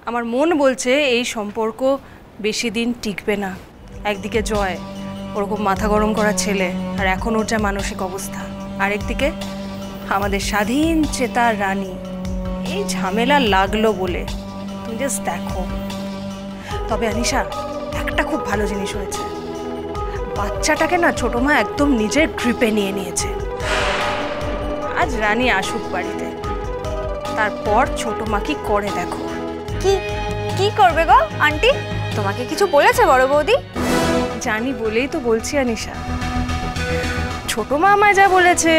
আমার মন বলছে এই সম্পর্ক বেশি দিন টিকবে না। একদিকে জয় ওরকম মাথা গরম করা ছেলে, আর এখন ওর যা মানসিক অবস্থা, আরেকদিকে আমাদের স্বাধীন চেতার রানী। এই ঝামেলা লাগলো বলে তুমি জাস্ট দেখো। তবে আনিশা, একটা খুব ভালো জিনিস হয়েছে, বাচ্চাটাকে না ছোট মা একদম নিজের গ্রিপে নিয়ে নিয়েছে। আজ রানী আসুক বাড়িতে, তারপর ছোট মা কি করে দেখো। কি কি করবে গো আন্টি? তোমাকে কিছু বলেছে বড় বৌদি? জানি বলেই তো বলছি আনিশা। ছোট মা আমায় যা বলেছে,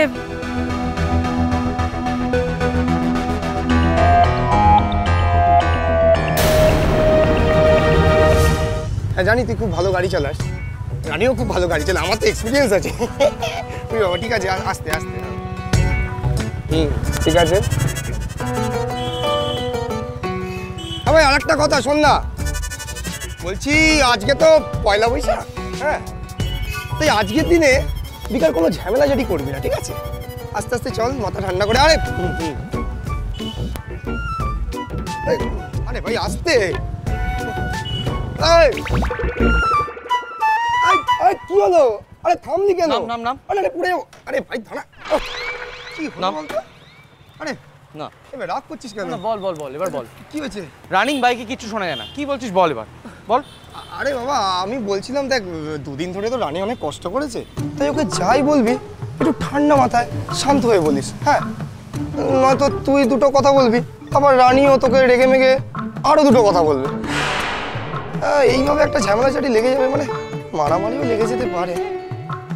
হ্যাঁ জানি তুই খুব ভালো গাড়ি চালাস, রানিও খুব ভালো গাড়ি চালা, আমার তো এক্সপিরিয়েন্স আছে। তুই বাবা ঠিক আছে, আস্তে আস্তে। ঠিক আছে। ভাই আরেকটা কথা শোন না, বলছি আজকে তো পয়লা বৈশাখ, হ্যাঁ, তাই আজকের দিনে বিকাল কোনো ঝামেলা জারি করবি না, ঠিক আছে? আস্তে আস্তে চল, মাথা ঠান্ডা করে। আরে আরে ভাই আস্তে। কি হলো? আরে থামলি কেন? নাম নাম। আরে পুরো, আরে ভাই দাঁড়া। কি হলো বলতো? আরে না, এবার রাগ করছিস কেন? বল বল বল, এবার বল। কি হয়েছে? রানিং বাইকে কিচ্ছু শোনা যায় না, কি বলছিস বল এবার বল। আরে বাবা আমি বলছিলাম দেখ, দুদিন ধরে তো রানী অনেক কষ্ট করেছে, তাই ওকে যাই বলবি একটু ঠান্ডা মাথায় শান্ত হয়ে বলিস, হ্যাঁ? নয়তো তুই দুটো কথা বলবি, আবার রানীও তোকে রেগে মেগে আরো দুটো কথা বলবে। এইভাবে একটা ঝামেলা চাটি লেগে যাবে, মানে মারামারিও লেগে যেতে পারে।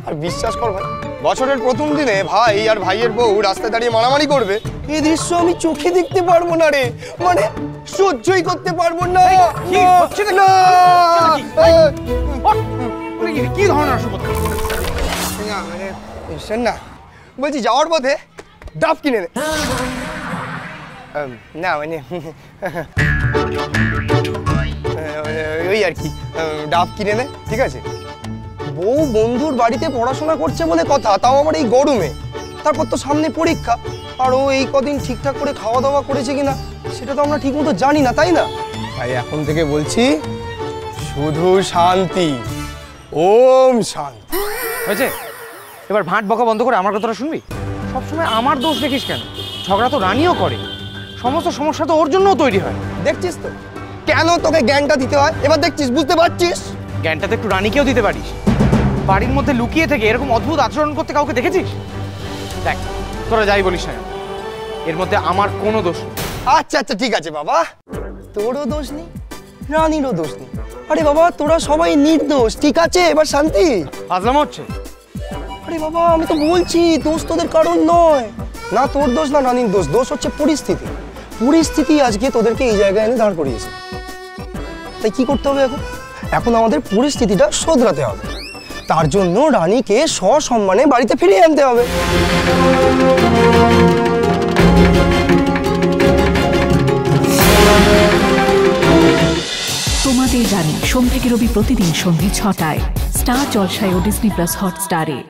আর বিশ্বাস কর ভাই, বছরের প্রথম দিনে ভাই আর ভাইয়ের বউ রাস্তায় দাঁড়িয়ে মারামারি করবে, এই দৃশ্য আমি চোখে দেখতে পারবো না রে, মানে সহ্যই করতে পারবো না। কি ধরনের শোন না, বলছি যাওয়ার পথে ডাব কিনে নে। না মানে ওই আর কি, ডাব কিনে নে, ঠিক আছে? বউ বন্ধুর বাড়িতে পড়াশোনা করছে বলে কথা, তাও আবার এই গরমে। তারপর তো সামনে পরীক্ষা, আর ও এই কদিন ঠিকঠাক করে খাওয়া দাওয়া করেছে কিনা সেটা তো আমরা ঠিকমতো জানি না, তাই না? তাই এখন থেকে বলছি শুধু শান্তি, ওম শান্তি। হয়েছে, এবার ভাঁট বকা বন্ধ করে আমার কথাটা শুনবি। সবসময় আমার দোষ দেখিস কেন? ঝগড়া তো রানিও করে, সমস্ত সমস্যা তো ওর জন্যও তৈরি হয়। দেখছিস তো কেন তোকে জ্ঞানটা দিতে হয়, এবার দেখছিস, বুঝতে পারছিস? জ্ঞানটা তো একটু রানীকেও দিতে পারিস। বাড়ির মধ্যে লুকিয়ে থেকে এরকম অদ্ভুত আচরণ করতে কাউকে দেখেছিস? দেখ, তোরা যাই বলিস না, এর মধ্যে আমার কোনো দোষ নেই। আচ্ছা আচ্ছা ঠিক আছে বাবা, তোরও দোষ নেই, রানীরও দোষ নেই। আরে বাবা তোরা সবাই নির্দোষ, ঠিক আছে? এবার শান্তি। আজলাম হচ্ছে। আরে বাবা আমি তো বলছি দোষ তোদের কারণ নয়, না তোর দোষ না রানীর দোষ, দোষ হচ্ছে পরিস্থিতি। পরিস্থিতি আজকে তোদেরকে এই জায়গায় এনে দাঁড় করিয়েছে। তাই কি করতে হবে এখন? এখন আমাদের পরিস্থিতিটা শোধরাতে হবে। তার জন্য রানীকে সসম্মানে বাড়িতে ফিরিয়ে আনতে হবে। তোমাদের রানী সোম থেকে রবি প্রতিদিন সন্ধ্যে ৬টায় স্টার জলসায় ও ডিজনি প্লাস হটস্টারে।